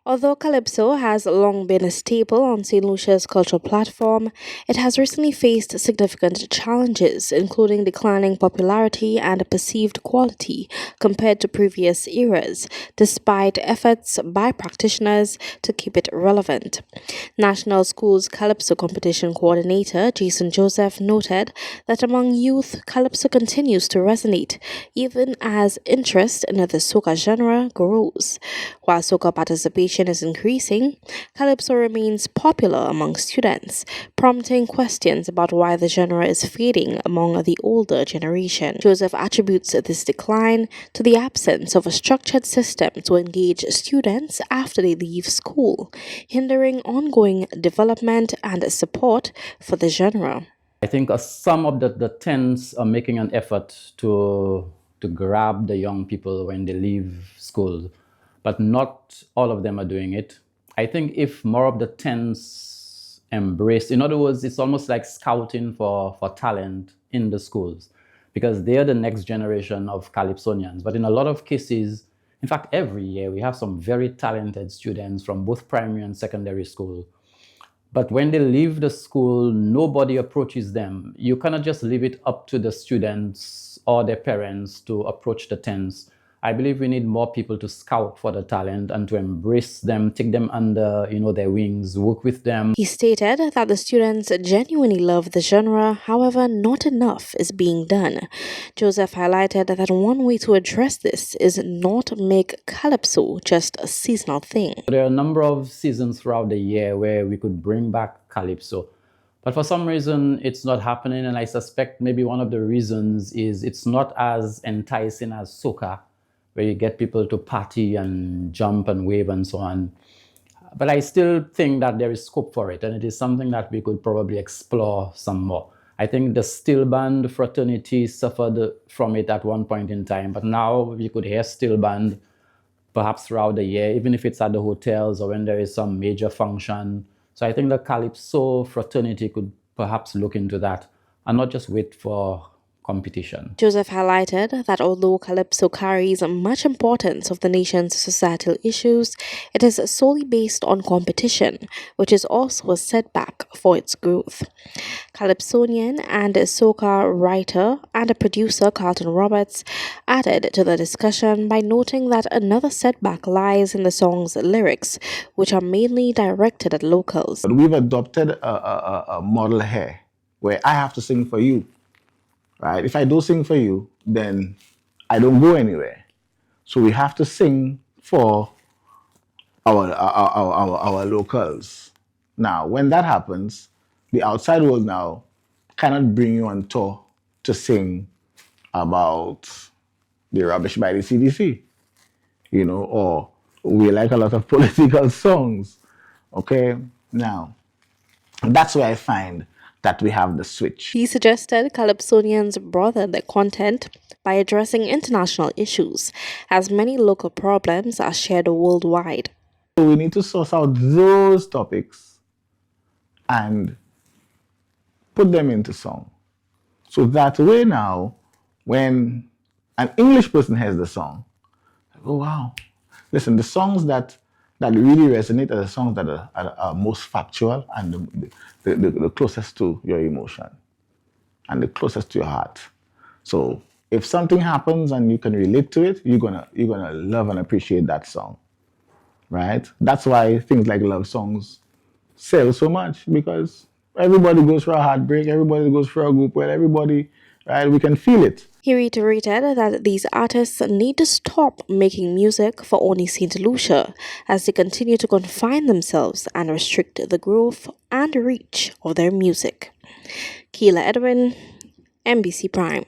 Although Calypso has long been a staple on St. Lucia's cultural platform, it has recently faced significant challenges, including declining popularity and perceived quality compared to previous eras, despite efforts by practitioners to keep it relevant. National Schools Calypso Competition Coordinator Jason Joseph noted that among youth, Calypso continues to resonate, even as interest in the soca genre grows. While soca participation is increasing, Calypso remains popular among students, prompting questions about why the genre is fading among the older generation. Joseph attributes this decline to the absence of a structured system to engage students after they leave school, hindering ongoing development and support for the genre. I think some of the tents are making an effort to grab the young people when they leave school, but not all of them are doing it. I think if more of the tents embrace, in other words, it's almost like scouting for talent in the schools, because they're the next generation of Calypsonians. But in a lot of cases, in fact, every year we have some very talented students from both primary and secondary school. But when they leave the school, nobody approaches them. You cannot just leave it up to the students or their parents to approach the tents. I believe we need more people to scout for the talent and to embrace them, take them under, their wings, work with them. He stated that the students genuinely love the genre, however, not enough is being done. Joseph highlighted that one way to address this is not make Calypso just a seasonal thing. There are a number of seasons throughout the year where we could bring back Calypso. But for some reason, it's not happening, and I suspect maybe one of the reasons is it's not as enticing as soca, where you get people to party and jump and wave and so on. But I still think that there is scope for it, and it is something that we could probably explore some more. I think the steel band fraternity suffered from it at one point in time, but now you could hear steel band perhaps throughout the year, even if it's at the hotels or when there is some major function. So I think the Calypso fraternity could perhaps look into that and not just wait for competition. Joseph highlighted that although Calypso carries much importance of the nation's societal issues, it is solely based on competition, which is also a setback for its growth. Calypsonian and soca writer and producer Carlton Roberts added to the discussion by noting that another setback lies in the song's lyrics, which are mainly directed at locals. But we've adopted a model here where I have to sing for you. Right? If I don't sing for you, then I don't go anywhere. So we have to sing for our locals. Now, when that happens, the outside world now cannot bring you on tour to sing about the rubbish by the CDC, or we like a lot of political songs. Okay? Now, that's where I find that we have the switch. He suggested Calypsonians broaden their content by addressing international issues, as many local problems are shared worldwide. So we need to source out those topics and put them into song. So that way now, when an English person hears the song, oh wow, listen, the songs that really resonate are the songs that are most factual and the closest to your emotion and the closest to your heart. So if something happens and you can relate to it, you're gonna love and appreciate that song, right? That's why things like love songs sell so much, because everybody goes for a heartbreak, everybody goes for a group where everybody, right, we can feel it. He reiterated that these artists need to stop making music for only St. Lucia, as they continue to confine themselves and restrict the growth and reach of their music. Keela Edwin, NBC Prime.